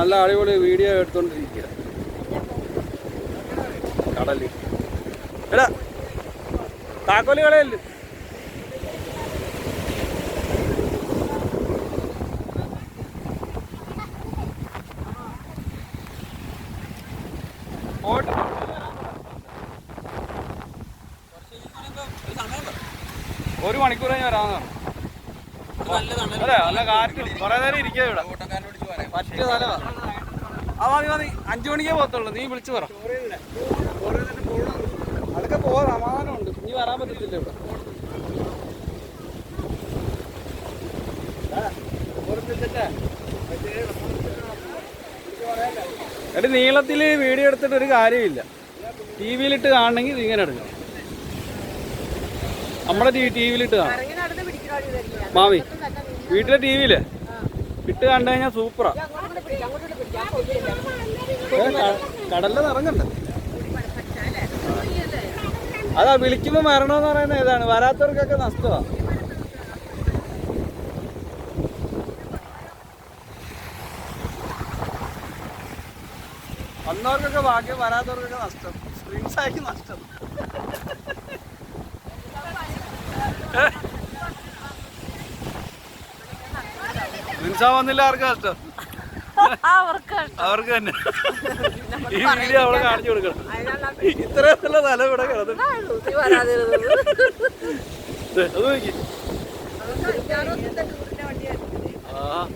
നല്ല അടിപൊളി വീഡിയോ എടുത്തോണ്ടിരിക്കുക കടലിൽ. എടാ താക്കോല് കളയല്ലേ. ഒരു മണിക്കൂർ കഴിഞ്ഞ് വരാമെന്ന് പറഞ്ഞു. അതെ നല്ല കാറ്റും കുറെ നേരം ഇരിക്കുക ഇവിടെ. പറ്റിയ സ്ഥലമാണ്. ആ മതി മതി, 5 മണിക്കേ പോകത്തുള്ളൂ. നീ വിളിച്ചു പറ. അതൊക്കെ പോകാൻ സമാധാനമുണ്ട്. ഇനി വരാൻ പറ്റത്തില്ല ഇവിടെ. എടി നീളത്തിൽ വീഡിയോ എടുത്തിട്ട് ഒരു കാര്യമില്ല. TV യിലിട്ട് കാണണമെങ്കിൽ ഇങ്ങനെ എടുക്കണം. നമ്മുടെ TV യിലിട്ട് കാണാം. മാമി വീട്ടിലെ TV യില് ഇട്ട് കണ്ടു കഴിഞ്ഞാൽ സൂപ്പറാ. കടലിൽ ഇറങ്ങണ്ടേ. അതാ വിളിക്കുമ്പോൾ വരണമെന്ന് പറയുന്നത് ഏതാണ്. വരാത്തവർക്കൊക്കെ നഷ്ടമാണ്. വന്നവർക്കൊക്കെ ഭാഗ്യം, വരാത്തവർക്കൊക്കെ നഷ്ടം. സ്പ്രിങ്സ് ആക്കി നഷ്ടം. സ്പ്രിങ്സാ വന്നില്ല ആർക്കും നഷ്ടം. അവർക്ക് തന്നെ. ഈ വീഡിയോ അവളെ കാണിച്ചു കൊടുക്കണം. ഇത്രയുള്ള സ്ഥലം ഇവിടെ കിടന്നു. അത് നോക്കി. ആ